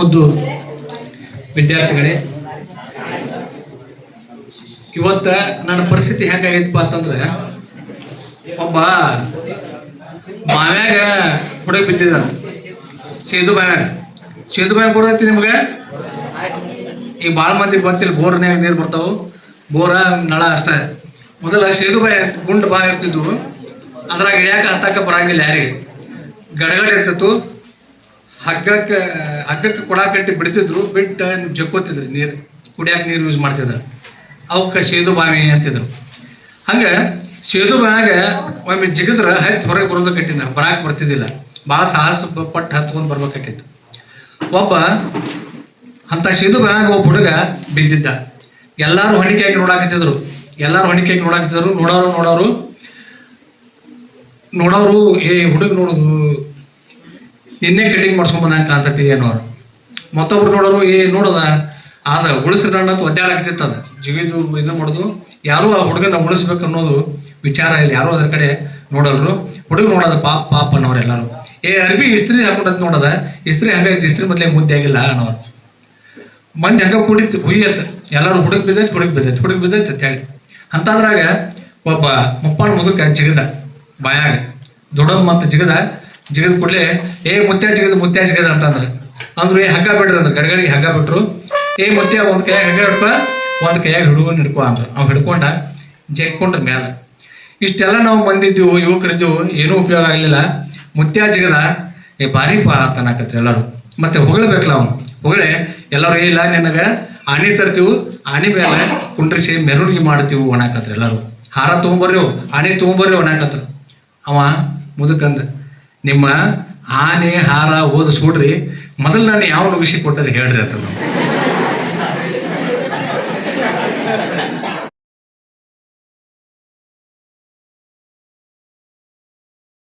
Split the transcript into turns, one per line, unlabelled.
ಮುದ್ದು ವಿದ್ಯಾರ್ಥಿಗಳೇ, ಇವತ್ತ ನನ್ನ ಪರಿಸ್ಥಿತಿ ಹೆಂಗಾಗೈತಪ್ಪ ಅಂತಂದ್ರೆ, ಒಬ್ಬ ಬಾವ್ಯಾಗ ಹುಡುಗ ಬಿದ್ದಿದ್ದ, ಸೇದು ಬಾವ್ಯಾಗ ಬರೈತಿ ನಿಮ್ಗೆ. ಈಗ ಭಾಳ ಮಂದಿ ಬಂತಿಲ್ಲ, ಬೋರ್ನ್ಯಾಗ ನೀರು ಬರ್ತಾವು, ಬೋರ ನಳ ಅಷ್ಟೇ. ಮೊದಲ ಸೇದು ಬಾವಿ ಗುಂಡು ಬಾವಿ ಇರ್ತಿದ್ವು, ಅದ್ರಾಗ ಇಳಿಯಾಕ ಹತ್ತಾಕ ಬರಂಗಿಲ್ಲ ಯಾರಿಗೆ, ಗಡಗಡ ಇರ್ತಿತ್ತು. ಹಗ್ಗಕ್ಕೆ ಕೊಡ ಕಟ್ಟಿ ಬಿಡ್ತಿದ್ರು, ಬಿಟ್ಟು ಜಕ್ಕೋತಿದ್ರು, ನೀರು ಕುಡಿಯಾಕ ನೀರು ಯೂಸ್ ಮಾಡ್ತಿದ್ರು. ಅವಕ್ಕೆ ಸೇದು ಬಾವಿ ಅಂತಿದ್ರು. ಹಂಗೆ ಸೇದು ಬಾವಿಯಾಗ ಒಮ್ಮೆ ಜಿಗಿದ್ರೆ ಹತ್ತಿ ಹೊರಗೆ ಬರೋದು ಕಟ್ಟಿದ್ದ, ಬರಾಕ್ ಬರ್ತಿದ್ದಿಲ್ಲ, ಭಾಳ ಸಾಹಸ ಪಟ್ಟು ಹತ್ಕೊಂಡು ಬರ್ಬೇಕಾಗಿತ್ತು. ಒಬ್ಬ ಅಂಥ ಸೇದು ಬಾವಿಯಾಗ ಒಬ್ಬ ಹುಡುಗ ಬಿದ್ದಿದ್ದ. ಎಲ್ಲರೂ ಹೊಣಿಕೆಯಾಗಿ ನೋಡಾಕತ್ತಿದ್ರು, ನೋಡೋರು ಏ ಹುಡುಗ ನೋಡೋದು ನಿನ್ನೆ ಕಟಿಂಗ್ ಮಾಡ್ಸ್ಕೊಂಡ್ ಬಂದಂಗೆ ಕಾಣ್ತತಿ ಅನ್ನೋರು. ಮತ್ತೊಬ್ರು ನೋಡೋರು ಏ ನೋಡೋದ ಆದ ಉಳಿಸ್ರ ಅಂತ ಒದ್ದಾಡಕತ್ತಿತ್ತು. ಅದು ಜಿಗಿದು ಇದು ಮಾಡೋದು, ಯಾರೂ ಆ ಹುಡುಗನ ಉಳಿಸ್ಬೇಕು ಅನ್ನೋದು ವಿಚಾರ ಇಲ್ಲ, ಯಾರೂ ಅದ್ರ ಕಡೆ ನೋಡಲ್ರು. ಹುಡುಗ ನೋಡೋದು ಪಾಪ ಅನ್ನೋರು ಎಲ್ಲರೂ. ಏ ಅರ್ಬಿ ಇಸ್ತ್ರಿ ಹಾಕೊಂಡಂತ ನೋಡೋದ, ಇಸ್ತ್ರಿ ಹಂಗೈತಿ, ಇಸ್ತ್ರಿ ಮೊದಲೇ ಮುದ್ದೆ ಆಗಿಲ್ಲ ಅನ್ನೋರು. ಮಂದಿ ಹಂಗ ಕುಡಿತು ಹುಯ್ಯತ್, ಎಲ್ಲರೂ ಹುಡುಗ ಬಿದ್ದೈತಿ ಅಂತ ಹೇಳಿ. ಅಂತದ್ರಾಗ ಒಬ್ಬ ಮುಪ್ಪಾಣ ಮುದುಕ ಜಿಗದ ಬಾಯಾಗ ದೊಡ್ಡಮ್ಮ ಅಂತ ಜಿಗದ ಕೂಡಲೇ ಏ ಮುತ್ಯ ಜಿಗದ ಅಂತಂದ್ರೆ ಅಂದ್ರು, ಏ ಹಗ್ಗ ಬಿಡ್ರಿ ಅಂದ್ರೆ, ಗಡಗಡಿಗೆ ಹಗ್ಗ ಬಿಟ್ರು. ಏ ಮುತ್ಯ ಒಂದು ಕೈಯಾಗ ಹಗ್ಗ ಹಿಡ್ಕೊ, ಒಂದು ಕೈಯಾಗ ಹುಡುಗನ ಹಿಡ್ಕೊ ಅಂದ್ರು. ಅವ್ನು ಹಿಡ್ಕೊಂಡ ಜಕ್ಕೊಂಡ್ರ ಮ್ಯಾಲ. ಇಷ್ಟೆಲ್ಲ ನಾವು ಬಂದಿದ್ದೀವು, ಯುವಕರಿದ್ದೀವು, ಏನೂ ಉಪಯೋಗ ಆಗಲಿಲ್ಲ. ಮುತ್ಯ ಜಿಗದ ಏ ಭಾರಿ ಪಾ ಅಂತನಾಕತ್ರಿ ಎಲ್ಲರೂ. ಮತ್ತೆ ಹೊಗಳಬೇಕಲ್ಲ ಅವ್ನು, ಹೊಗಳೇ ಎಲ್ಲರೂ ಇಲ್ಲ ನಿನಗೆ ಆಣಿ ತರ್ತೀವಿ, ಆಣಿ ಮೇಲೆ ಕುಂಡ್ರಿಸಿ ಮೆರವಣಿಗೆ ಮಾಡ್ತೀವಿ ಒಣಾಕತ್ರಿ ಎಲ್ಲರೂ. ಹಾರ ತೊಗೊಂಬರ್ರಿ, ಆಣಿ ತೊಗೊಂಬರ್ರಿ ಒಣಾಕತ್ರು. ಅವ ಮುದುಕಂದ, ನಿಮ್ಮ ಆನೆ ಹಾರ ಓದಿಸ್ಬಿಡ್ರಿ, ಮೊದಲು ನಾನು ಯಾವ ವಿಷಯ ಕೊಟ್ಟರೆ ಹೇಳ್ರಿ ಅಂತ.